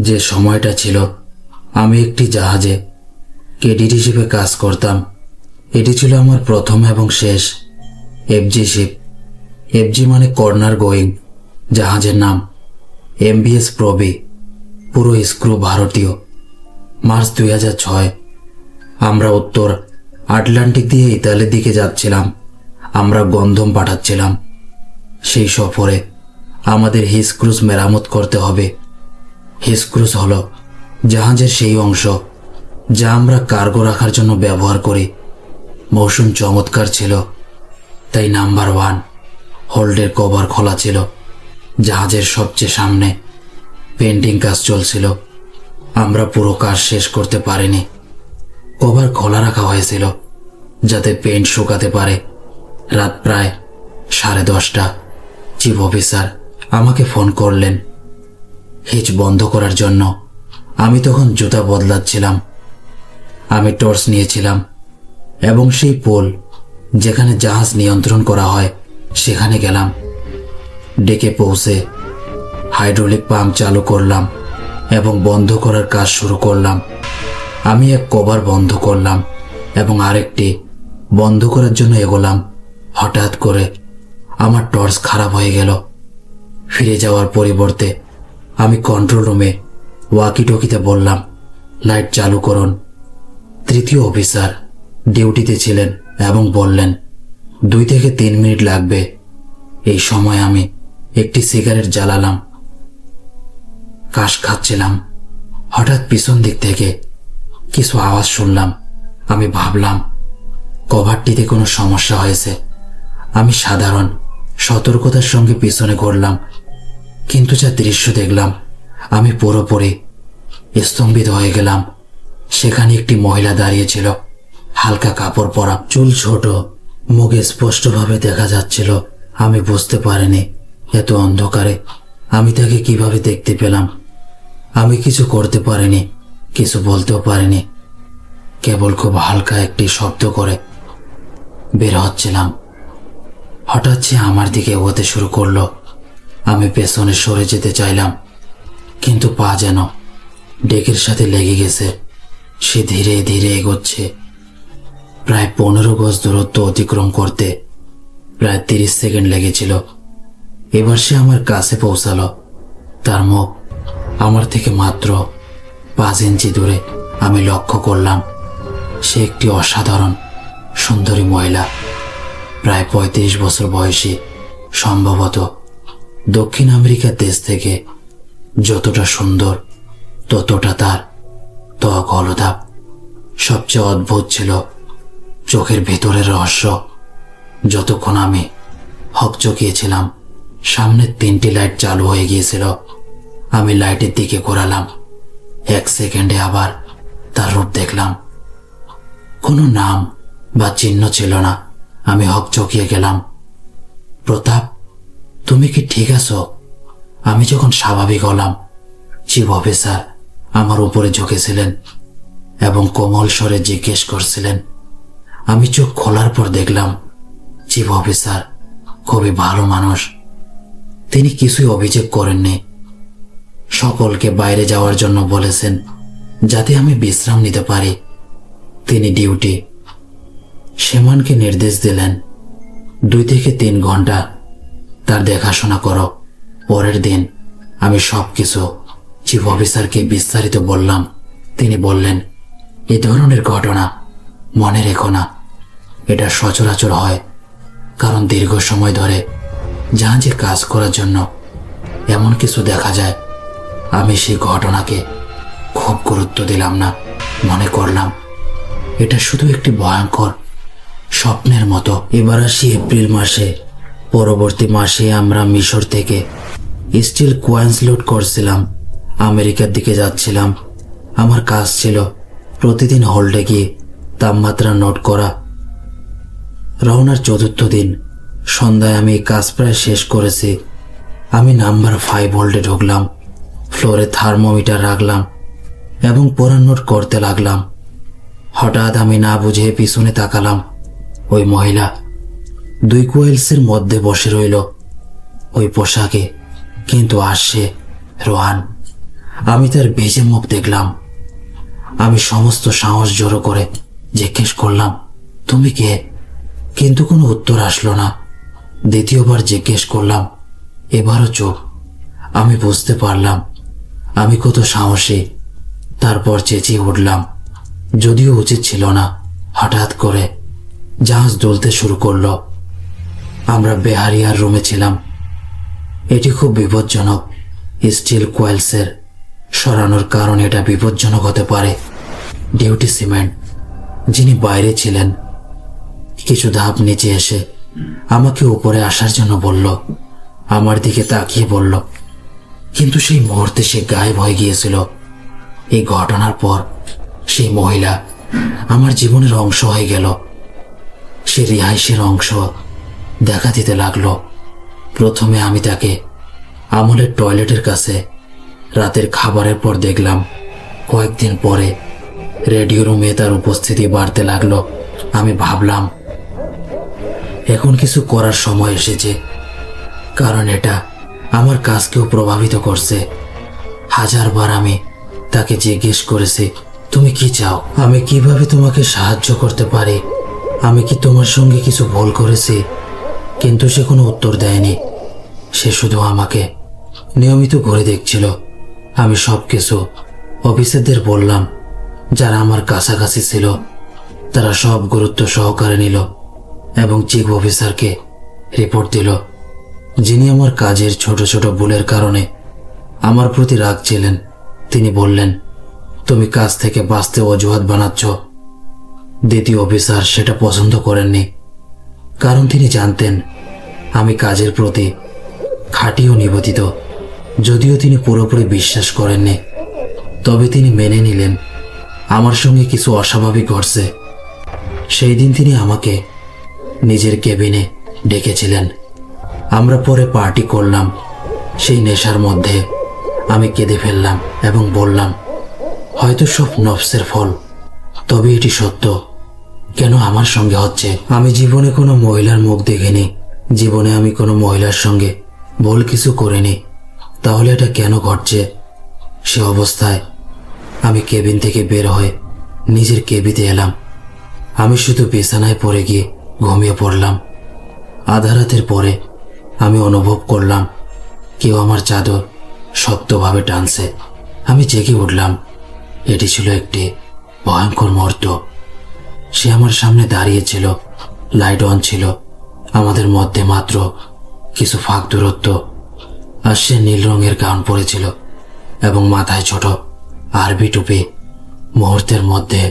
যে সময়টা ছিল আমি একটি জাহাজে ক্যাডেট হিসেবে কাজ করতাম। এটি ছিল আমার প্রথম এবং শেষ এফজি শিপ। এফজি মানে কর্নার গোয়িং। জাহাজের নাম এমভিএস প্রবি। পুরো স্ক্রু ভারতীয়। মার্চ 2006। আমরা উত্তর আটলান্টিক দিয়ে ইতালির দিকে যাচ্ছিলাম। আমরা গন্ধম পাঠাচ্ছিলাম। সেই সফরে আমাদের হিসক্রুজ মেরামত করতে হবে। হিসক্রুজ হলো জাহাজের সেই অংশ যা আমরা কার্গো রাখার জন্য ব্যবহার করি। মৌসুম চমৎকার ছিল, তাই নাম্বার 1 হোল্ডের কভার খোলা ছিল। জাহাজের সবচেয়ে সামনে পেন্টিং কাজ চলছিল। আমরা পুরো কাজ শেষ করতে পারিনি। কভার খোলা রাখা হয়েছিল যাতে পেন্ট শুকাতে পারে। রাত প্রায় 10:30। চিফ অফিসার আমাকে ফোন করলেন হিচ বন্ধ করার জন্য। আমি তখন জুতা বদলাচ্ছিলাম। আমি টর্চ নিয়েছিলাম এবং সেই পোল যেখানে জাহাজ নিয়ন্ত্রণ করা হয় সেখানে গেলাম। ডেকে পৌঁছে হাইড্রোলিক পাম্প চালু করলাম এবং বন্ধ করার কাজ শুরু করলাম। আমি এক কভার বন্ধ করলাম এবং আরেকটি বন্ধ করার জন্য এগোলাম। হঠাৎ করে আমার টর্চ খারাপ হয়ে গেল। ফিরে যাওয়ার পরিবর্তে আমি কন্ট্রোল রুমে ওয়াকি টকিতে বললাম, লাইট চালু করুন। তৃতীয় অফিসার ডিউটিতে ছিলেন এবং বললেন 2 থেকে 3 মিনিট লাগবে। এই সময় আমি একটি সিগারেট জ্বালালাম। কাশ খাচ্ছিলাম। হঠাৎ পিছন দিক থেকে কিছু আওয়াজ শুনলাম। আমি ভাবলাম কভারটিতে কোনো সমস্যা হয়েছে। আমি সাধারণ সতর্কতার সঙ্গে পিছনে ঘুরলাম, কিন্তু যা দৃশ্য দেখলাম আমি পুরোপুরি স্তম্ভিত হয়ে গেলাম। সেখানে একটি মহিলা দাঁড়িয়েছিল, হালকা কাপড় পরা, চুল ছোট, মুখ স্পষ্টভাবে দেখা যাচ্ছিল। আমি বুঝতে পারিনি এত অন্ধকারে আমি তাকে কিভাবে দেখতে পেলাম। আমি কিছু করতে পারিনি, কিছু বলতেও পারিনি। কেবল খুব হালকা একটি শব্দ করে বের হচ্ছিলাম। হঠাৎ সে আমার দিকে এগোতে শুরু করলো। আমি পেছনে সরে যেতে চাইলাম, কিন্তু পা যেন ডেকের সাথে লেগে গেছে। সে ধীরে ধীরে এগোচ্ছে। প্রায় 15 গজ দূরত্ব অতিক্রম করতে প্রায় 30 সেকেন্ড লেগেছিল। এবার সে আমার কাছে পৌঁছালো। তার মুখ আমার থেকে মাত্র 5 ইঞ্চি দূরে। আমি লক্ষ্য করলাম সে একটি অসাধারণ সুন্দরী মহিলা, প্রায় 35 বছর বয়সী, সম্ভবত দক্ষিণ আমেরিকার দেশ থেকে। যতটা সুন্দর ততটা তার ত্বক হলদাপ। সবচেয়ে অদ্ভুত ছিল চোখের ভেতরের রহস্য। যতক্ষণ আমি হকচকিয়েছিলাম, সামনের 3টি লাইট চালু হয়ে গিয়েছিল। আমি লাইটের দিকে ঘোরালাম। 1 সেকেন্ডে আবার তার রূপ দেখলাম। কোনো নাম বা চিহ্ন ছিল না। আমি হকচকিয়ে গেলাম। প্রতাপ, তুমি কি ঠিক আছো? আমি যখন স্বাভাবিক হলাম, চিফ অফিসার আমার উপরে ঝুঁকেছিলেন এবং কোমল স্বরে জিজ্ঞেস করছিলেন। আমি চোখ খোলার পর দেখলাম চিফ অফিসার খুবই ভালো মানুষ। তিনি কিছুই অভিযোগ করেননি। সকলকে বাইরে যাওয়ার জন্য বলেছেন যাতে আমি বিশ্রাম নিতে পারি। তিনি ডিউটি সেমানকে নির্দেশ দিলেন 2 থেকে 3 ঘন্টা তার দেখাশোনা করো। পরের দিন আমি সবকিছু চিফ অফিসারকে বিস্তারিত বললাম। তিনি বললেন, এ ধরনের ঘটনা মনে রেখো না। এটা সচরাচর হয়, কারণ দীর্ঘ সময় ধরে জাহাজে কাজ করার জন্য এমন কিছু দেখা যায়। আমি সেই ঘটনাকে খুব গুরুত্ব দিলাম না। মনে করলাম এটা শুধু একটি ভয়ঙ্কর স্বপ্নের মতো। এবার আসি এপ্রিল মাসে। পরবর্তী মাসে আমরা মিশর থেকে স্টিল কয়েন্স লোড করছিলাম। আমেরিকার দিকে যাচ্ছিলাম। আমার কাজ ছিল প্রতিদিন হোল্ডে গিয়ে তাপমাত্রা নোট করা। রওনার 4র্থ দিন সন্ধ্যায় আমি কাজ প্রায় শেষ করেছি। আমি নাম্বার 5 হোল্ডে ঢুকলাম। ফ্লোরে থার্মোমিটার রাখলাম এবং পড়া নোট করতে লাগলাম। হঠাৎ আমি না বুঝে পিছনে তাকালাম। ওই মহিলা 2 কোয়েলসের মধ্যে বসে রইল, ওই পোশাকে, কিন্তু আসছে রোহান। আমি তার বেজে মুখ দেখলাম। আমি সমস্ত সাহস জড়ো করে জিজ্ঞেস করলাম, তুমি কে? কিন্তু কোনো উত্তর আসলো না। দ্বিতীয়বার জিজ্ঞেস করলাম, এবারও চুপ। আমি বুঝতে পারলাম আমি কত সাহসী। তারপর চেঁচিয়ে উঠলাম, যদিও উচিত ছিল না। হঠাৎ করে জাহাজ দুলতে শুরু করলো। আমরা বেহারিয়ার রুমে ছিলাম। এটি খুব বিপজ্জনক। স্টিল কোয়েলসের সরানোর কারণে এটা বিপজ্জনক হতে পারে। ডিউটি সিমেন্ট, যিনি বাইরে ছিলেন, কিছু ধাপ নিচে এসে আমাকে উপরে আসার জন্য বলল। আমার দিকে তাকিয়ে বলল, কিন্তু সেই মুহূর্তে সে গায়েব হয়ে গিয়েছিল। এই ঘটনার পর সেই মহিলা আমার জীবনের অংশ হয়ে গেল। সে রিহাইশের অংশ দেখা দিতে লাগলো। প্রথমে আমি তাকে আমলের টয়লেটের কাছে রাতের খাবারের পর দেখলাম। কয়েকদিন পরে রেডিও রুমে তার উপস্থিতি বাড়তে লাগলো। আমি ভাবলাম এখন কিছু করার সময় এসেছে, কারণ এটা আমার কাজকেও প্রভাবিত করছে। হাজারবার আমি তাকে জিজ্ঞেস করেছি, তুমি কি চাও? আমি কিভাবে তোমাকে সাহায্য করতে পারি? আমি কি তোমার সঙ্গে কিছু ভুল করেছি? কিন্তু সে কোনো উত্তর দেয়নি। সে শুধু আমাকে নিয়মিত ঘুরে দেখছিল। আমি সব কিছু অফিসারদের বললাম যারা আমার কাছাকাছি ছিল। তারা সব গুরুত্ব সহকারে নিল এবং চিফ অফিসারকে রিপোর্ট দিল, যিনি আমার কাজের ছোট ছোট ভুলের কারণে আমার প্রতি রাগ ছিলেন। তিনি বললেন, তুমি কাজ থেকে বাঁচতে অজুহাত বানাচ্ছ। দ্বিতীয় অফিসার সেটা পছন্দ করেননি, কারণ তিনি জানতেন আমি কাজের প্রতি খাঁটি ও নিবেদিত। যদিও তিনি পুরোপুরি বিশ্বাস করেননি, তবে তিনি মেনে নিলেন আমার সঙ্গে কিছু অস্বাভাবিক ঘটছে। সেই দিন তিনি আমাকে নিজের কেবিনে ডেকেছিলেন। আমরা পরে পার্টি করলাম। সেই নেশার মধ্যে আমি কেঁদে ফেললাম এবং বললাম, হয়তো সব নফসের ফল, তবে এটি সত্য। কেন আমার সঙ্গে হচ্ছে? আমি জীবনে কোনো মহিলার মুখ দেখিনি। জীবনে আমি কোনো মহিলার সঙ্গে ভুল কিছু করিনি। তাহলে এটা কেন ঘটছে? সে অবস্থায় আমি কেবিন থেকে বের হয়ে নিজের কেবিতে এলাম। আমি শুধু বিছানায় পড়ে গিয়ে ঘুমিয়ে পড়লাম। আধা রাতের পরে আমি অনুভব করলাম কেউ আমার চাদর শক্তভাবে টানছে। আমি জেগে উঠলাম। এটি ছিল একটি ভয়ঙ্কর মুহূর্ত। সে আমার সামনে দাঁড়িয়েছিল। লাইট অন ছিল। আমাদের মধ্যে মাত্র কিছু ফাঁক দূরত্ব। আর সে নীল রঙের গাউন পরেছিল এবং মাথায় ছোট আরবি টুপি। মুহূর্তের মধ্যে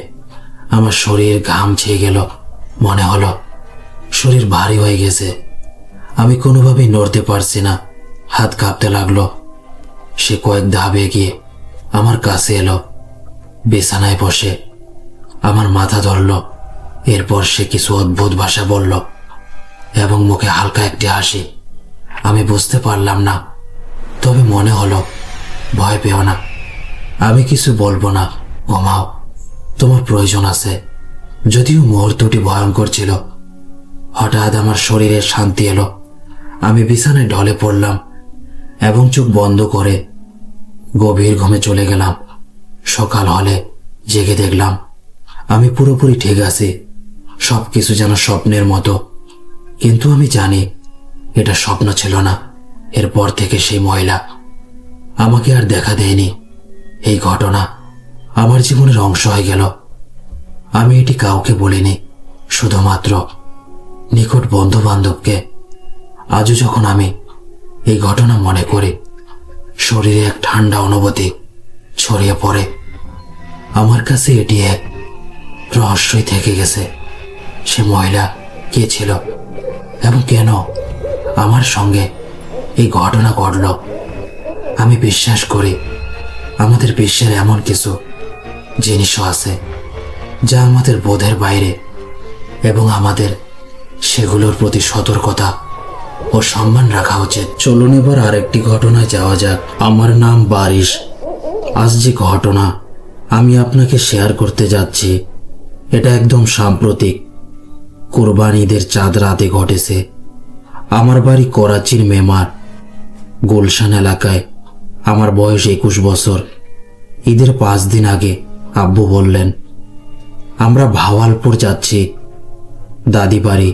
আমার শরীর ঘাম ছেয়ে গেল। মনে হলো শরীর ভারী হয়ে গেছে। আমি কোনোভাবেই নড়তে পারছি না। হাত কাঁপতে লাগলো। সে কয়েক ধাপ এগিয়ে আমার কাছে এলো। বিছানায় বসে আমার মাথা ধরল। এরপর সে কিছু অদ্ভুত ভাষা বলল এবং মুখে হালকা একটি হাসি। আমি বুঝতে পারলাম না, তবে মনে হলো, ভয় পেও না, আমি কিছু বলবো না, ঘুমাও, তোমার প্রয়োজন আছে। যদিও মুহূর্তটি ভয়ঙ্কর ছিল। হঠাৎ আমার শরীরে শান্তি এলো। আমি বিছানায় ঢলে পড়লাম এবং চোখ বন্ধ করে গভীর ঘুমে চলে গেলাম। সকাল হলে জেগে দেখলাম আমি পুরোপুরি ঠিক আছি। সবকিছু যেন স্বপ্নের মতো। কিন্তু আমি জানি এটা স্বপ্ন ছিল না। এরপর থেকে সেই মহিলা আমাকে আর দেখা দেয়নি। এই ঘটনা আমার জীবনের অংশ হয়ে গেল। আমি এটি কাউকে বলিনি, শুধুমাত্র নিকট বন্ধু বান্ধবকে। আজও যখন আমি এই ঘটনা মনে করি, শরীরে এক ঠান্ডা অনুভূতি ছড়িয়ে পড়ে। আমার কাছে এটি এক রহস্যই থেকে গেছে। সে মহিলা কে ছিল এবং কেন আমার সঙ্গে এই ঘটনা ঘটল? আমি বিশ্বাস করি আমাদের বিশ্বের এমন কিছু জিনিসও আছে যা আমাদের বোধের বাইরে, এবং আমাদের সেগুলোর প্রতি সতর্কতা ও সম্মান রাখা উচিত। চলুন এবার আরেকটি ঘটনায় যাওয়া যাক। আমার নাম বারিশ। আজ যে ঘটনা আমি আপনাকে শেয়ার করতে যাচ্ছি, এটা একদম সাম্প্রতিক। কুরবানি ঈদের চাঁদ রাতে ঘটেছে। আমার বাড়ি করাচির মেমার গুলশান এলাকায়। আমার বয়স 21 বছর। ঈদের 5 দিন আগে আব্বু বললেন, আমরা ভাওয়ালপুর যাচ্ছি, দাদি বাড়ি,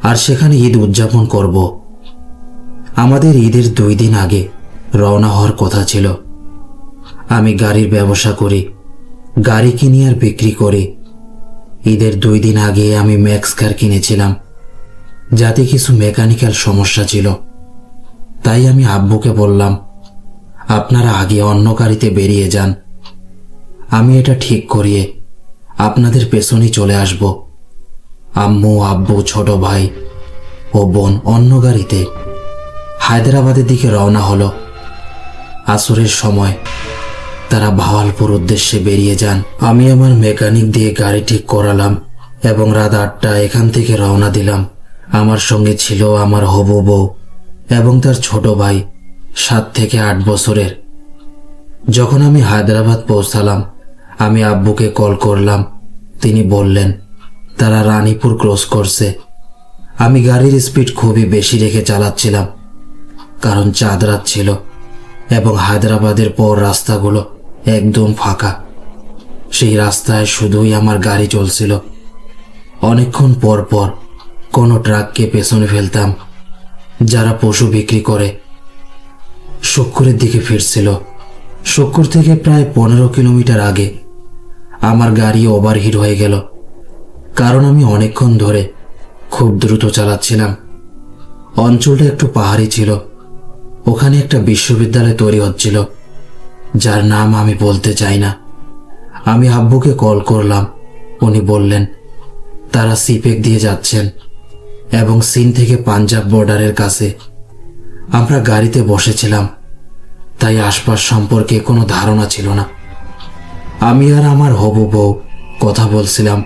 আর সেখানে ঈদ উদযাপন করব। আমাদের ঈদের 2 দিন আগে রওনা হওয়ার কথা ছিল। আমি গাড়ির ব্যবসা করি, গাড়ি কিনি আর বিক্রি করি। ঈদের 2 দিন আগে আমি ম্যাক্স কার কিনেছিলাম, যাতে কিছু মেকানিক্যাল সমস্যা ছিল। তাই আমি আব্বুকে বললাম, আপনারা আগে অন্য গাড়িতে বেরিয়ে যান, আমি এটা ঠিক করিয়ে আপনাদের পেছনেই চলে আসব। আম্মু, আব্বু, ছোট ভাই ও বোন অন্য গাড়িতে হায়দ্রাবাদের দিকে রওনা হলো। আসরের সময় তারা ভাওয়ালপুর উদ্দেশ্যে বেরিয়ে যান। আমি আমার মেকানিক দিয়ে গাড়ি ঠিক করালাম এবং রাত 8টায় এখান থেকে রওনা দিলাম। আমার সঙ্গে ছিল আমার হবু বউ এবং তার ছোট ভাই 7 থেকে 8 বছরের। যখন আমি হায়দ্রাবাদ পৌঁছালাম, আমি আব্বুকে কল করলাম। তিনি বললেন তারা রানীপুর ক্রস করছে। আমি গাড়ির স্পিড খুবই বেশি রেখে চালাচ্ছিলাম, কারণ চাঁদ রাত ছিল এবং হায়দ্রাবাদের পর রাস্তাগুলো একদম ফাঁকা। সেই রাস্তায় শুধুই আমার গাড়ি চলছিল। অনেকক্ষণ পর পর কোনো ট্রাককে পেছনে ফেলতাম, যারা পশু বিক্রি করে। শক্কুরের দিকে ফিরছিল। শক্কুর থেকে প্রায় 15 কিলোমিটার আগে আমার গাড়ি ওভারহিট হয়ে গেল, কারণ আমি অনেকক্ষণ ধরে খুব দ্রুত চালাচ্ছিলাম। অঞ্চলটা একটু পাহাড়ি ছিল। ওখানে একটা বিশ্ববিদ্যালয় তৈরি হচ্ছিল, যার নাম আমি বলতে চাই না। আমি আব্বুকে কল করলাম। উনি বললেন তারা সিপেক দিয়ে যাচ্ছেন এবং সিন থেকে পাঞ্জাব বর্ডারের কাছে। আমরা গাড়িতে বসেছিলাম, তাই আশপাশ সম্পর্কে কোনো ধারণা ছিল না। আমি আর আমার হবু বউ কথা বলছিলাম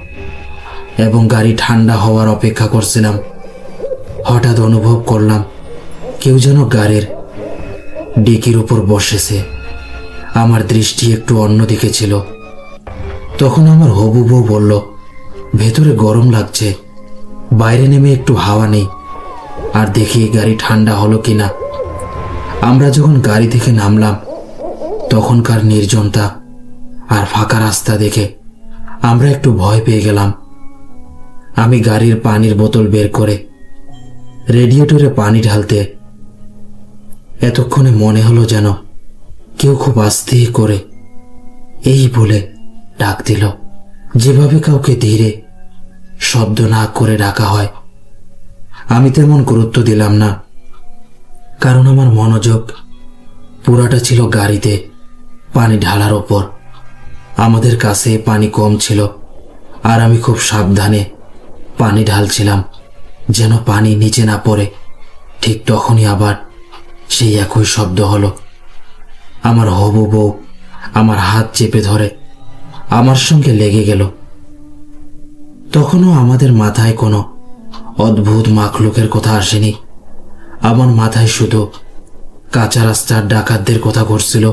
এবং গাড়ি ঠান্ডা হওয়ার অপেক্ষা করছিলাম। হঠাৎ অনুভব করলাম কেউ যেন গাড়ির ডিকির উপর বসেছে। আমার দৃষ্টি একটু অন্যদিকে ছিল। তখন আমার হবু বউ বলল, ভেতরে গরম লাগছে, বাইরে নেমে একটু হাওয়া নেই আর দেখি গাড়ি ঠান্ডা হলো কিনা। আমরা যখন গাড়ি থেকে নামলাম, তখনকার নির্জনতা আর ফাঁকা রাস্তা দেখে আমরা একটু ভয় পেয়ে গেলাম। আমি গাড়ির পানির বোতল বের করে রেডিয়েটরে পানি ঢালতে এতক্ষণে মনে হলো যেন কেউ খুব আস্তে করে এই বলে ডাক দিল, যেভাবে কাউকে ধীরে শব্দ না করে ডাকা হয়। আমি তেমন গুরুত্ব দিলাম না, কারণ আমার মনোযোগ পুরাটা ছিল গাড়িতে পানি ঢালার ওপর। আমাদের কাছে পানি কম ছিল আর আমি খুব সাবধানে পানি ঢালছিলাম যেন পানি নিচে না পড়ে। ঠিক তখনই আবার সেই একই শব্দ হলো। আমার হবু বউ আমার হাত চেপে ধরে আমার সঙ্গে লেগে গেল। তখনও আমাদের মাথায় কোনো অদ্ভুত মাখলুকের কথা আসেনি। আমার মাথায় শুধু কাঁচা রাস্তার ডাকাতদের কথা ঘুরছিল।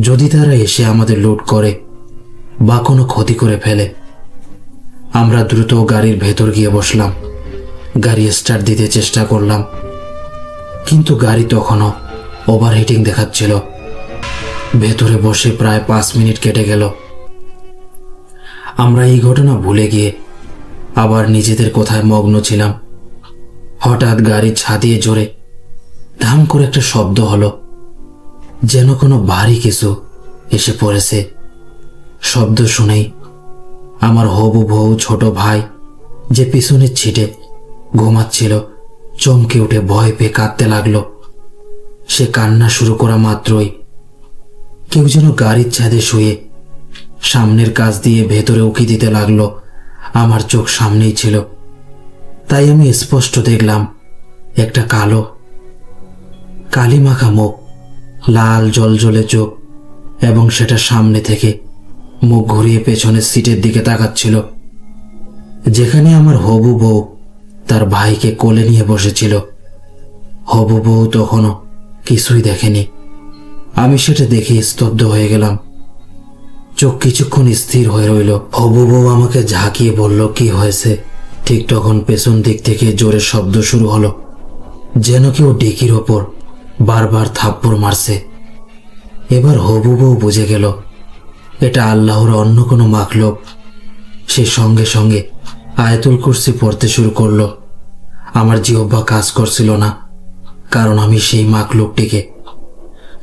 যদি তারা এসে আমাদের লুট করে বা কোনো ক্ষতি করে ফেলে। আমরা দ্রুত গাড়ির ভেতর গিয়ে বসলাম। গাড়ি স্টার্ট দিতে চেষ্টা করলাম, কিন্তু গাড়ি তখনও ওভারহিটিং দেখাচ্ছিল। ভেতরে বসে প্রায় 5 মিনিট কেটে গেল। আমরা এই ঘটনা ভুলে গিয়ে আবার নিজেদের কথায় মগ্ন ছিলাম। হঠাৎ গাড়ির ছাদিয়ে জোরে ধাম করে একটা শব্দ হলো, যেন কোনো ভারী কিছু এসে পড়েছে। শব্দ শুনেই আমার হবু বউ, ছোট ভাই যে পিছনের ছিটে ঘুমাচ্ছিল, চমকে উঠে ভয় পেয়ে কাঁদতে লাগলো। সে কান্না শুরু করা মাত্রই কেউ যেন গাড়ির ছাদে শুয়ে সামনের কাছ দিয়ে ভেতরে উকি দিতে লাগলো। আমার চোখ সামনেই ছিল, তাই আমি স্পষ্ট দেখলাম একটা কালি মাখা মুখ, লাল জলজলে চোখ, এবং সেটা সামনে থেকে মুখ ঘুরিয়ে পেছনের সিটের দিকে তাকাচ্ছিল, যেখানে আমার হবু বউ তার ভাইকে কোলে নিয়ে বসেছিল। হবু বউ তখনও কিছুই দেখেনি। আমি সেটা দেখে স্তব্ধ হয়ে গেলাম। চোখ কিছুক্ষণ স্থির হয়ে রইল। হবু বউ আমাকে ঝাঁকিয়ে বলল, কি হয়েছে? ঠিক তখন পেছন দিক থেকে জোরে শব্দ শুরু হলো, যেন কেউ ডিকির ওপর বারবার থাপ্পড় মারছে। এবার হবু বউ বুঝে গেল এটা আল্লাহর অন্য কোনো মাখলুক। সে সঙ্গে সঙ্গে আয়াতুল কুরসি পড়তে শুরু করলো। আমার জিহ্বা কাজ করছিল না, কারণ আমি সেই মাখলুকটিকে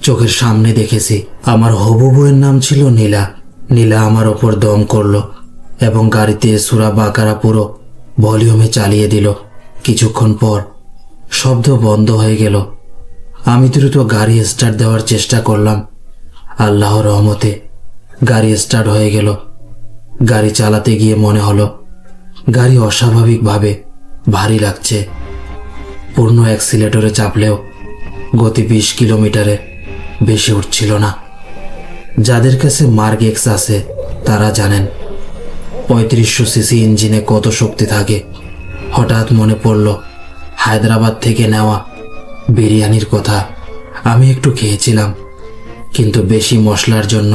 চোখের সামনে দেখেছি। আমার হবু বউয়ের নাম ছিল নীলা। নীলা আমার ওপর দম করলো এবং গাড়িতে সূরা বাকারা পুরো ভলিউমে চালিয়ে দিল। কিছুক্ষণ পর শব্দ বন্ধ হয়ে গেল। আমি দ্রুত গাড়ি স্টার্ট দেওয়ার চেষ্টা করলাম। আল্লাহর রহমতে গাড়ি স্টার্ট হয়ে গেল। গাড়ি চালাতে গিয়ে মনে হলো গাড়ি অস্বাভাবিকভাবে ভারী লাগছে। পূর্ণ অ্যাক্সিলেটরে চাপলেও গতি 20 কিলোমিটারে বেশি উঠছিল না। যাদের কাছে মার্ক এক্স আছে তারা জানেন 3500 সিসি ইঞ্জিনে কত শক্তি থাকে। হঠাৎ মনে পড়ল হায়দ্রাবাদ থেকে নেওয়া বিরিয়ানির কথা। আমি একটু খেয়েছিলাম, কিন্তু বেশি মশলার জন্য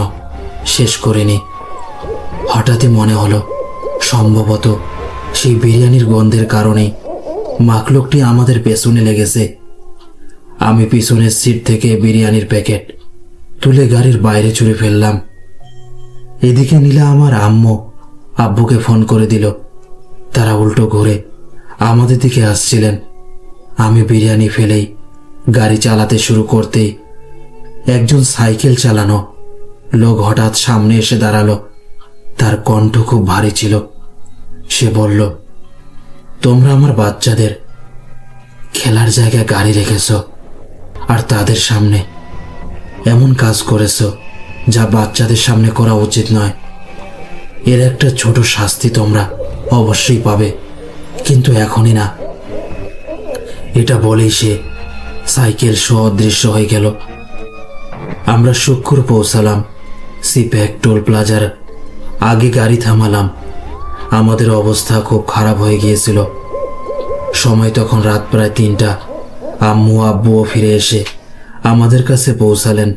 শেষ করিনি। হঠাৎই মনে হলো সম্ভবত সেই বিরিয়ানির গন্ধের কারণেই মাখলুকটি আমাদের পেছনে লেগেছে। আমি পিছনের সিট থেকে বিরিয়ানির প্যাকেট তুলে গাড়ির বাইরে ছুঁড়ে ফেললাম। এদিকে নীলা আমার আব্বুকে ফোন করে দিল। তারা উল্টো ঘুরে আমাদের দিকে আসছিলেন। আমি বিরিয়ানি ফেলেই গাড়ি চালাতে শুরু করতেই একজন সাইকেল চালানো লোক হঠাৎ সামনে এসে দাঁড়ালো। তার কণ্ঠ খুব ভারী ছিল। সে বলল, তোমরা আমার বাচ্চাদের খেলার জায়গায় গাড়ি রেখেছ আর তাদের সামনে এমন কাজ করেছ যা বাচ্চাদের সামনে করা উচিত নয়। এর একটা ছোট শাস্তি তোমরা অবশ্যই পাবে, কিন্তু এখনই না। এটা বলেই সে সাইকেল সহ অদৃশ্য হয়ে গেল। আমরা শুক্র পৌঁছালাম। সিপ্যাক টোল প্লাজার আগে গাড়ি থামালাম। আমাদের অবস্থা খুব খারাপ হয়ে গিয়েছিল। সময় তখন রাত প্রায় 3টা। আব্বুও ফিরে এসে আমাদের কাছে পৌঁছালেন।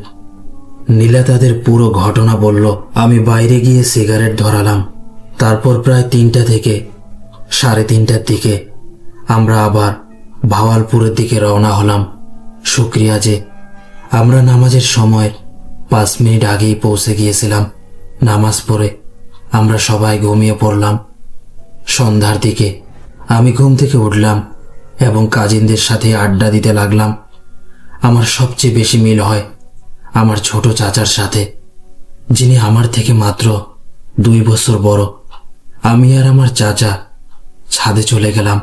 নীলা তাদের পুরো ঘটনা বলল। আমি বাইরে গিয়ে সিগারেট ধরালাম। তারপর প্রায় 3টা থেকে 3:30টার দিকে আমরা আবার ভাওয়ালপুরের দিকে রওনা হলাম। শুক্রিয়া যে আমরা নামাজের সময় 5 মিনিট আগেই পৌঁছে গিয়েছিলাম। নামাজ পড়ে আমরা সবাই ঘুমিয়ে পড়লাম। সন্ধ্যার দিকে আমি ঘুম থেকে উঠলাম এবং কাজিনদের সাথে আড্ডা দিতে লাগলাম। আমার সবচেয়ে বেশি মিল হয় আমার ছোট চাচার সাথে, যিনি আমার থেকে মাত্র 2 বছর বড়। আমি আর আমার চাচা ছাদে চলে গেলাম।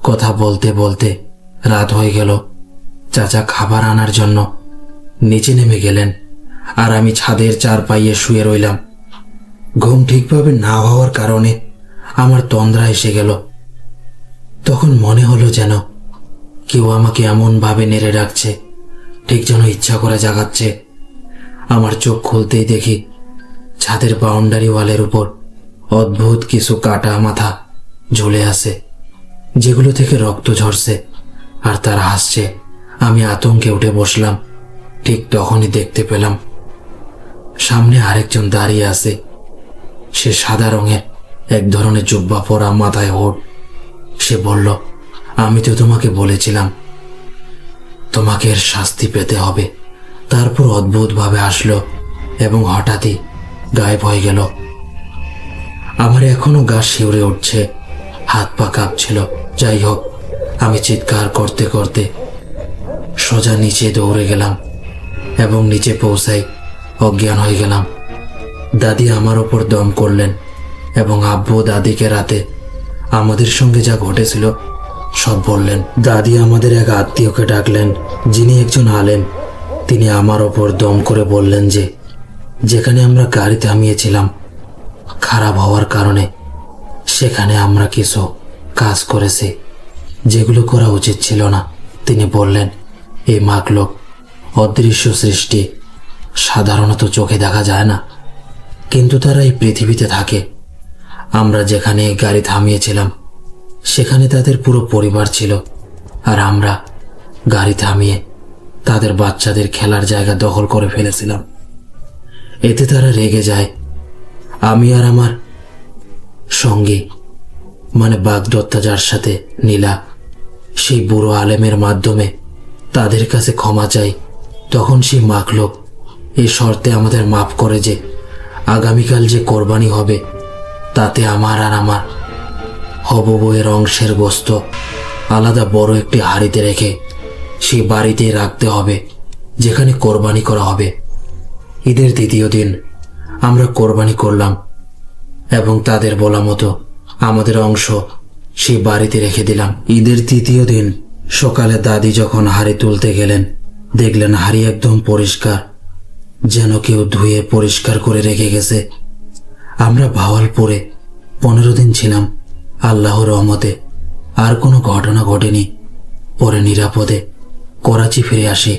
কথা বলতে বলতে রাত হয়ে গেল। চাচা খাবার আনার জন্য নিচে নেমে গেলেন আর আমি ছাদের চারপাইয়ে শুয়ে রইলাম। ঘুম ঠিকভাবে না হওয়ার কারণে আমার তন্দ্রা এসে গেল। তখন মনে হলো যেন কেউ আমাকে এমনভাবে নেড়ে রাখছে, ঠিক যেন ইচ্ছা করে জাগাচ্ছে। আমার চোখ খুলতেই দেখি ছাদের বাউন্ডারি ওয়ালের উপর অদ্ভুত কিছু কাটা মাথা ঝুলে আছে, যেগুলো থেকে রক্ত ঝরছে আর তারা হাসছে। আমি আতঙ্কে উঠে বসলাম। ঠিক তখনই দেখতে পেলাম সামনে আরেকজন দাঁড়িয়ে আছে। সে সাদা রঙের এক ধরনের জুব্বা পরা, মাথায় হুড। সে বলল, আমি তো তোমাকে বলেছিলাম তোমাকে এর শাস্তি পেতে হবে। তারপর অদ্ভুতভাবে আসলো এবং হঠাৎই গায়েব হয়ে গেল। আমার এখনো গা শিউরে উঠছে, হাত পা কাঁপছিল। যাই হোক, আমি চিৎকার করতে করতে সোজা নিচে দৌড়ে গেলাম এবং নিচে পৌঁছাই অজ্ঞান হয়ে গেলাম। দাদি আমার ওপর দম করলেন এবং আব্বু দাদিকে রাতে আমাদের সঙ্গে যা ঘটেছিল সব বললেন। দাদি আমাদের এক আত্মীয়কে ডাকলেন, যিনি একজন আলেম। তিনি আমার ওপর দম করে বললেন যে যেখানে আমরা গাড়ি থামিয়েছিলাম খারাপ হওয়ার কারণে সেখানে আমরা কিছু কাজ করেছি যেগুলো করা উচিত ছিল না। তিনি বললেন, এই মাখলুক অদৃশ্য সৃষ্টি, সাধারণত চোখে দেখা যায় না, কিন্তু তারা এই পৃথিবীতে থাকে। আমরা যেখানে গাড়ি থামিয়েছিলাম সেখানে তাদের পুরো পরিবার ছিল, আর আমরা গাড়ি থামিয়ে তাদের বাচ্চাদের খেলার জায়গা দখল করে ফেলেছিলাম। এতে তারা রেগে যায়। আমি আর আমার সঙ্গী মানে বাগদত্তা, যার সাথে নীলা, সেই বুড়ো আলেমের মাধ্যমে তাদের কাছে ক্ষমা চাই। তখন সেই মাখলুক এই শর্তে আমাদের মাফ করে যে আগামীকাল যে কোরবানি হবে তাতে আমার আর আমার হবু বউয়ের অংশের গোস্ত আলাদা বড় একটি হাঁড়িতে রেখে সেই বাড়িতেই রাখতে হবে যেখানে কোরবানি করা হবে। ঈদের দ্বিতীয় দিন আমরা কোরবানি করলাম এবং তাদের বলা মতো আমাদের অংশ সেই বাড়িতে রেখে দিলাম। ঈদের তৃতীয় দিন সকালে দাদি যখন হাঁড়ি তুলতে গেলেন, দেখলেন হাঁড়ি একদম পরিষ্কার, যেন কেউ ধুয়ে পরিষ্কার করে রেখে গেছে। আমরা ভাওয়ালপুরে 15 দিন ছিলাম। আল্লাহর রহমতে আর কোনো ঘটনা ঘটেনি। পরে নিরাপদে করাচি ফিরে আসি।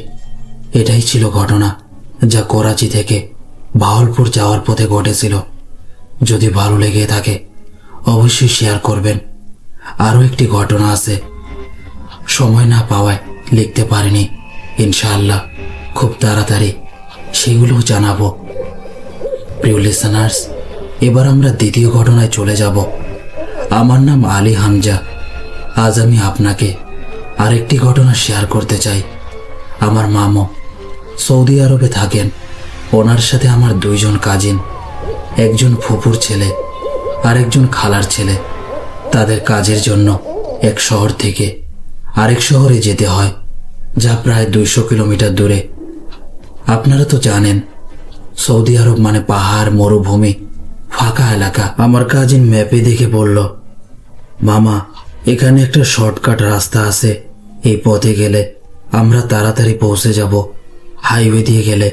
এটাই ছিল ঘটনা যা করাচি থেকে ভাওয়ালপুর যাওয়ার পথে ঘটেছিল। যদি ভালো লেগে থাকে অবশ্যই শেয়ার করবেন। আরও একটি ঘটনা আছে, সময় না পাওয়ায় লিখতে পারিনি। ইনশাআল্লাহ খুব তাড়াতাড়ি সেগুলোও জানাবো। প্রিয় লিসেনার্স, এবার আমরা দ্বিতীয় ঘটনায় চলে যাব। আমার নাম আলী হামজা। আজ আমি আপনাকে আরেকটি ঘটনা শেয়ার করতে চাই। আমার মামা সৌদি আরবে থাকেন। ওনার সাথে আমার 2 জন কাজিন, একজন ফুপুর ছেলে আর একজন খালার ছেলে। তাদের কাজের জন্য এক শহর থেকে আরেক শহরে যেতে হয়, যা প্রায় 200 কিলোমিটার দূরে। আপনারা তো জানেন সৌদি আরব মানে পাহাড়, মরুভূমি, ফাঁকা এলাকা। আমার কাজিন ম্যাপে দেখে বলল, মামা এখানে একটা শর্টকাট রাস্তা আছে, এই পথে গেলে আমরা তাড়াতাড়ি পৌঁছে যাব। হাইওয়ে দিয়ে গেলে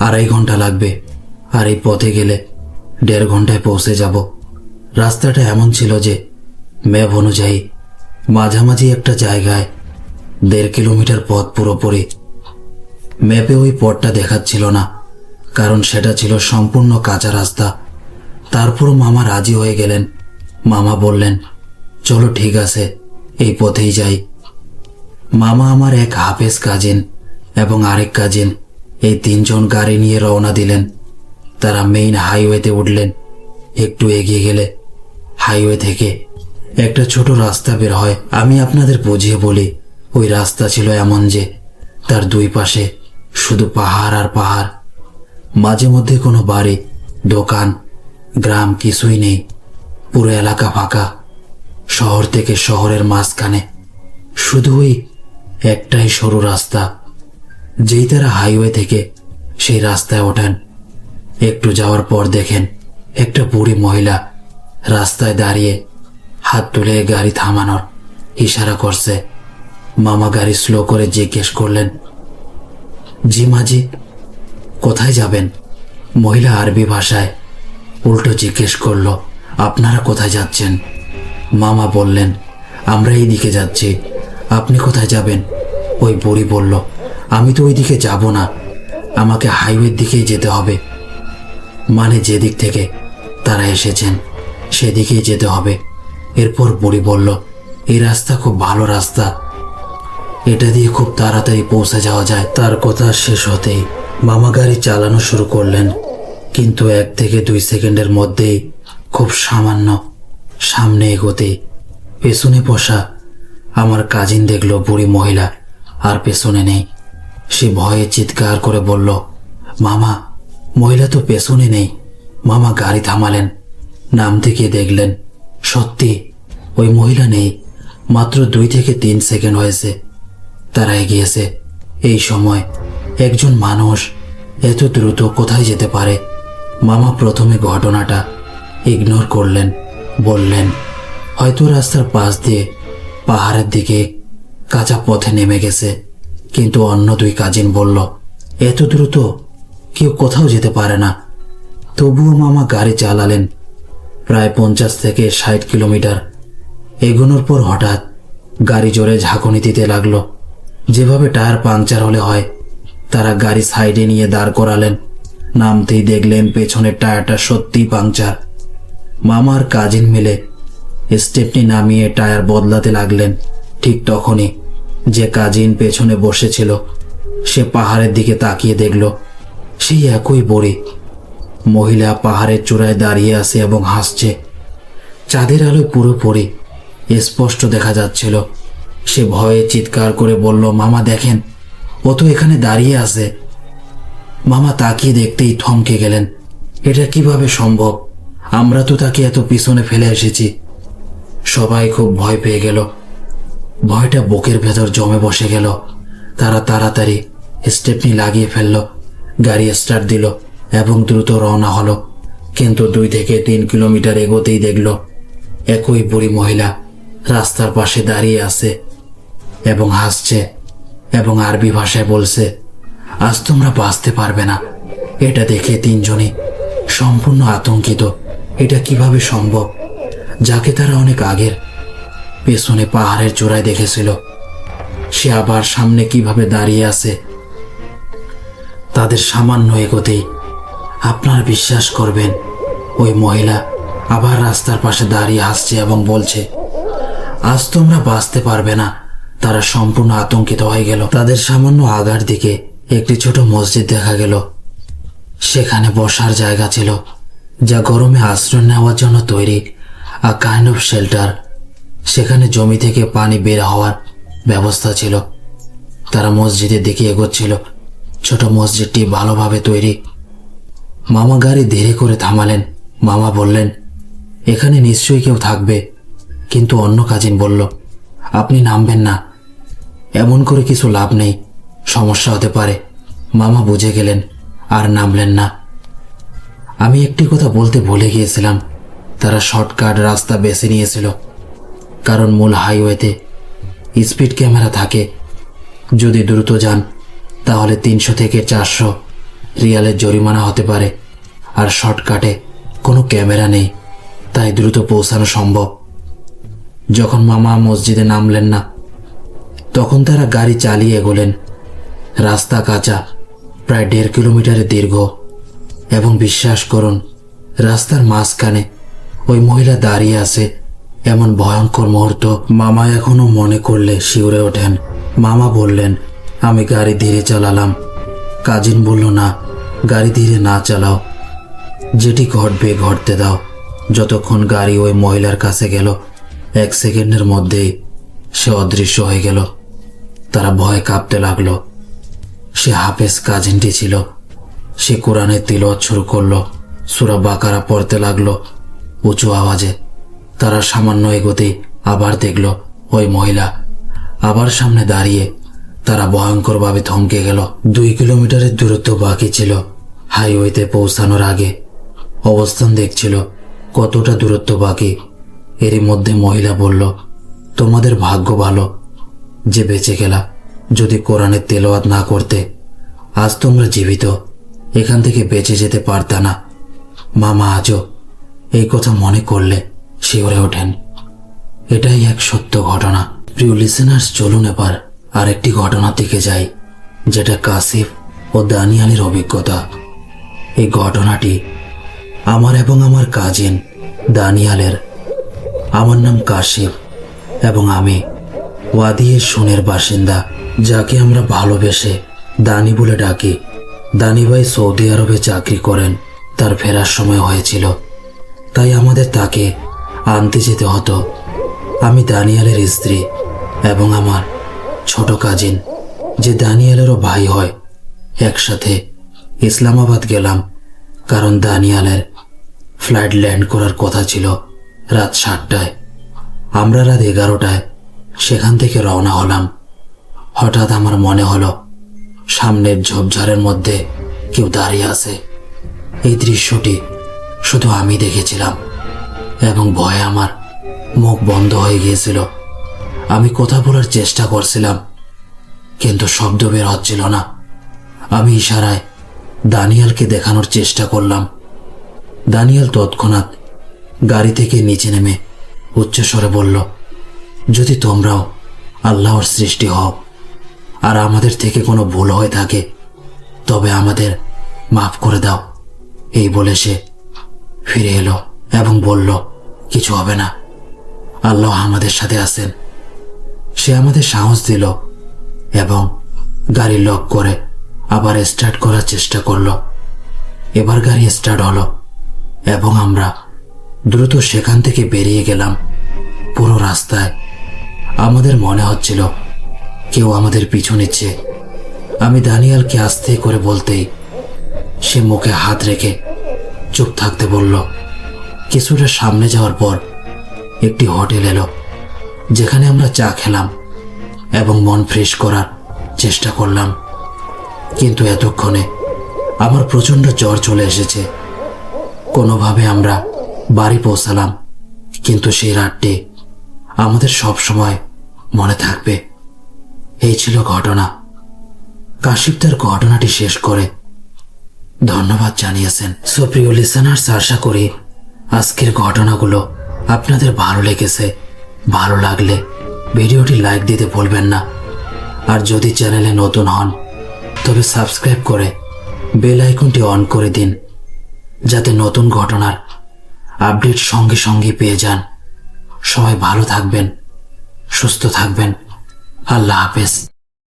2.5 ঘন্টা লাগবে, আর এই পথে গেলে 1.5 ঘন্টায় পৌঁছে যাব। রাস্তাটা এমন ছিল যে ম্যাপ অনুযায়ী মাঝামাঝি একটা জায়গায় 1.5 কিলোমিটার পথ পুরোপুরি। ম্যাপে ওই পথটা দেখাচ্ছিল না, কারণ সেটা ছিল সম্পূর্ণ কাঁচা রাস্তা। তারপরও মামা রাজি হয়ে গেলেন। মামা বললেন, চলো ঠিক আছে, এই পথেই যাই। মামা, আমার এক হাফেজ কাজিন এবং আরেক কাজিন, এই 3 জন গাড়ি নিয়ে রওনা দিলেন। তারা মেইন হাইওয়েতে উঠলেন। একটু এগিয়ে গেলে হাইওয়ে থেকে একটা ছোট রাস্তা বের হয়। আমি আপনাদের বুঝিয়ে বলি, ওই রাস্তা ছিল এমন যে তার 2 পাশে শুধু পাহাড় আর পাহাড়। মাঝে মধ্যে কোনো বাড়ি, দোকান, গ্রাম কিছুই নেই। পুরো এলাকা ফাঁকা। শহর থেকে শহরের মাঝখানে শুধু ওই একটাই সরু রাস্তা। যেই তারা হাইওয়ে থেকে সেই রাস্তায় ওঠেন, একটু যাওয়ার পর দেখেন একটা বুড়ি মহিলা রাস্তায় দাঁড়িয়ে হাত তুলে গাড়ি থামানোর ইশারা করছে। মামা গাড়ি স্লো করে জিজ্ঞেস করলেন, জি মাজি, কোথায় যাবেন? মহিলা আরবি ভাষায় উল্টো জিজ্ঞেস করলো, আপনারা কোথায় যাচ্ছেন? মামা বললেন, আমরা এই দিকে যাচ্ছি, আপনি কোথায় যাবেন? ওই বুড়ি বলল, আমি তো ওই দিকে যাব না, আমাকে হাইওয়ের দিকেই যেতে হবে। মানে যেদিক থেকে তারা এসেছেন সেদিকেই যেতে হবে। এরপর বুড়ি বলল, এই রাস্তা খুব ভালো রাস্তা, এটা দিয়ে খুব তাড়াতাড়ি পৌঁছে যাওয়া যায়। তার কথা শেষ হতেই মামা গাড়ি চালানো শুরু করলেন, কিন্তু 1 থেকে 2 সেকেন্ডের মধ্যেই খুব সামান্য সামনে এগোতেই পেছনে বসা আমার কাজিন দেখল বুড়ি মহিলা আর পেছনে নেই। সে ভয়ে চিৎকার করে বলল, মামা, মহিলা তো পেছনে নেই। মামা গাড়ি থামালেন, নামতে গিয়ে দেখলেন সত্যি ওই মহিলা নেই। মাত্র 2 থেকে 3 সেকেন্ড হয়েছে তারা এগিয়েছে। এই সময় একজন মানুষ এত দ্রুত কোথায় যেতে পারে? মামা প্রথমে ঘটনাটা ইগনোর করলেন, বললেন, হয়তো রাস্তার পাশ দিয়ে পাহাড়ের দিকে কাঁচা পথে নেমে গেছে। কিন্তু অন্য 2 কাজিন বলল, এত দ্রুত কেউ কোথাও যেতে পারে না। তবুও মামা গাড়ি চালালেন। প্রায় 50 থেকে 60 কিলোমিটার এগোনোর পর হঠাৎ গাড়ি জোরে ঝাঁকুনি দিতে লাগলো, যেভাবে টায়ার পাংচার হলে হয়। তারা গাড়ি সাইডে নিয়ে দাঁড় করালেন। নামতেই দেখলেন পেছনের টায়ারটা সত্যিই পাংচার। মামা আর কাজিন মিলে স্টেপনি নামিয়ে টায়ার বদলাতে লাগলেন। ঠিক তখনই যে কাজিন পেছনে বসেছিল সে পাহাড়ের দিকে তাকিয়ে দেখল সেই একই বুড়ি মহিলা পাহাড়ের চূড়ায় দাঁড়িয়ে আছে এবং হাসছে। চাঁদের আলোয় পুরোপুরি স্পষ্ট দেখা যাচ্ছিল। সে ভয়ে চিৎকার করে বলল, মামা দেখেন, ও তো এখানে দাঁড়িয়ে আছে। মামা তাকিয়ে দেখতেই থমকে গেলেন। এটা কিভাবে সম্ভব? আমরা তো তাকে এত পিছনে ফেলে এসেছি। সবাই খুব ভয় পেয়ে গেল। ভয়টা বুকের ভেতর জমে বসে গেল। তারা তাড়াতাড়ি স্টেপনি লাগিয়ে ফেলল, গাড়ি স্টার্ট দিল এবং দ্রুত রওনা হলো। কিন্তু 2 থেকে 3 কিলোমিটার এগোতেই দেখল একই বুড়ি মহিলা রাস্তার পাশে দাঁড়িয়ে আছে এবং হাসছে এবং আরবি ভাষায় বলছে, আজ তোমরা বাঁচতে পারবে না। এটা দেখে 3 জনই সম্পূর্ণ আতঙ্কিত। এটা কিভাবে সম্ভব? যাকে তারা অনেক আগের পেছনে পাহাড়ের চূড়ায় দেখেছিল, সে আবার সামনে কিভাবে দাঁড়িয়ে আছে। তাদের সামান্য এগোতেই আপনার বিশ্বাস করবেন, ওই মহিলা আবার রাস্তার পাশে দাঁড়িয়ে হাসছে এবং বলছে, আজ তোমরা বাঁচতে পারবে না। তারা সম্পূর্ণ আতঙ্কিত হয়ে গেল। তাদের সামান্য আগার দিকে একটি ছোট মসজিদ দেখা গেল। সেখানে বসার জায়গা ছিল, যা গরমে আশ্রয় নেওয়ার জন্য তৈরি, আ কাইন্ড অফ শেল্টার। সেখানে জমি থেকে পানি বের হওয়ার ব্যবস্থা ছিল। তারা মসজিদের দিকে এগোচ্ছিল। ছোট মসজিদটি ভালোভাবে তৈরি। মামা গাড়ি ধীরে করে থামালেন। মামা বললেন, এখানে নিশ্চয়ই কেউ থাকবে। কিন্তু অন্য কাজিন বলল, আপনি নামবেন না, এমন করে কিছু লাভ নেই, সমস্যা হতে পারে। মামা বুঝে গেলেন আর নামলেন না। আমি একটি কথা বলতে ভুলে গিয়েছিলাম, তারা শর্টকাট রাস্তা বেছে নিয়েছিল, কারণ মূল হাইওয়েতে স্পিড ক্যামেরা থাকে। যদি দ্রুত যান তাহলে 300 থেকে 400 রিয়ালের জরিমানা হতে পারে, আর শর্টকাটে কোনো ক্যামেরা নেই, তাই দ্রুত পৌঁছানো সম্ভব। যখন মামা মসজিদে নামলেন না, তখন তারা গাড়ি চালিয়ে এগোলেন। রাস্তা কাঁচা, প্রায় 1.5 কিলোমিটারের দীর্ঘ, এবং বিশ্বাস করুন, রাস্তার মাঝখানে ওই মহিলা দাঁড়িয়ে আছে। এমন ভয়ঙ্কর মুহূর্ত মামা এখনো মনে করলে শিউরে ওঠেন। মামা বললেন, আমি গাড়ি ধীরে চালালাম। কাজিন বলল, না, গাড়ি ধীরে না চালাও, যেটি ঘটবে ঘটতে দাও। যতক্ষণ গাড়ি ওই মহিলার কাছে গেল, 1 সেকেন্ডের মধ্যেই সে অদৃশ্য হয়ে গেল। তারা ভয়ে কাঁপতে লাগলো। সে হাফেজ কাজিনটি ছিল। সে কোরআনের তিলাওয়াত শুরু করলো, সূরা বাকারা পড়তে লাগলো উঁচু আওয়াজে। তারা সামান্য এগোতেই আবার দেখল ওই মহিলা আবার সামনে দাঁড়িয়ে। তারা ভয়ঙ্করভাবে থমকে গেল। 2 কিলোমিটারের দূরত্ব বাকি ছিল হাইওয়েতে পৌঁছানোর আগে। অবস্থান দেখছিল কতটা দূরত্ব বাকি। এরই মধ্যে মহিলা বলল, তোমাদের ভাগ্য ভালো যে বেঁচে গেলা। যদি কোরআনের তেলাওয়াত না করতে, আজ তোমরা জীবিত এখান থেকে বেঁচে যেতে পারতা না। মামা আজও এই কথা মনে করলে শিউরে ওঠেন। এটাই এক সত্য ঘটনা। প্রিয় লিসেনার্স, চলুন এবার আরেকটি ঘটনার দিকে যাই, যেটা কাসিফ ও দানিয়ালের অভিজ্ঞতা। এই ঘটনাটি আমার এবং আমার কাজিন দানিয়ালের। আমার নাম কাশিফ এবং আমি ওয়াদিয়ে শুনের বাসিন্দা, যাকে আমরা ভালোবেসে দানি বলে ডাকি। দানি ভাই সৌদি আরবে চাকরি করেন। তার ফেরার সময় হয়েছিল, তাই আমাদের তাকে আনতে যেতে হতো। আমি দানিয়ালের স্ত্রী এবং আমার ছোট কাজিন, যে দানিয়ালেরও ভাই হয়, একসাথে ইসলামাবাদ গেলাম, কারণ দানিয়ালের ফ্লাইট ল্যান্ড করার কথা ছিল রাত 7টায়। আমরা রাত 11টায় সেখান থেকে রওনা হলাম। হঠাৎ আমার মনে হলো সামনের ঝোপঝাড়ের মধ্যে কেউ দাঁড়িয়ে আছে। এই দৃশ্যটি শুধু আমি দেখেছিলাম এবং ভয়ে আমার মুখ বন্ধ হয়ে গিয়েছিল। আমি কথা বলার চেষ্টা করছিলাম, কিন্তু শব্দ বের হচ্ছিল না। আমি ইশারায় দানিয়ালকে দেখানোর চেষ্টা করলাম। দানিয়াল তৎক্ষণাৎ গাড়ি থেকে নিচে নেমে উচ্চস্বরে বলল, যদি তোমরাও আল্লাহর সৃষ্টি হও আর আমাদের থেকে কোনো ভুল হয়ে থাকে, তবে আমাদের মাফ করে দাও। এই বলে সে ফিরে এলো এবং বলল, কিছু হবে না, আল্লাহ আমাদের সাথে আছেন। সে আমাদের সাহস দিল এবং গাড়ি লক করে আবার স্টার্ট করার চেষ্টা করলো। এবার গাড়ি স্টার্ট হলো এবং আমরা দ্রুত সেখান থেকে বেরিয়ে গেলাম। পুরো রাস্তায় আমাদের মনে হচ্ছিল কেউ আমাদের পিছু নিচ্ছে। আমি দানিয়ালকে আস্তে করে বলতেই সে মুখে হাত রেখে চুপ থাকতে বলল। কিছুটা সামনে যাওয়ার পর একটি হোটেল এলো, যেখানে আমরা চা খেলাম এবং মন ফ্রেশ করার চেষ্টা করলাম। কিন্তু এতক্ষণে আমার প্রচণ্ড জ্বর চলে এসেছে। কোনোভাবে আমরা বাড়ি পৌঁছালাম, কিন্তু সেই রাতটি আমাদের সব সময় মনে থাকবে। এই ছিল ঘটনা। কাশিফ তার ঘটনাটি শেষ করে ধন্যবাদ জানিয়েছেন। সুপ্রিয় লিসেনার্স, আশা করি আজকের ঘটনাগুলো আপনাদের ভালো লেগেছে। ভালো লাগলে ভিডিওটি লাইক দিতে ভুলবেন না। আর যদি চ্যানেলে নতুন হন তবে সাবস্ক্রাইব করে বেল আইকনটি অন করে দিন, যাতে নতুন ঘটনার আপডেট সঙ্গে সঙ্গে পেয়ে যান। সবাই ভালো থাকবেন, সুস্থ থাকবেন। আল্লাহ হাফেজ।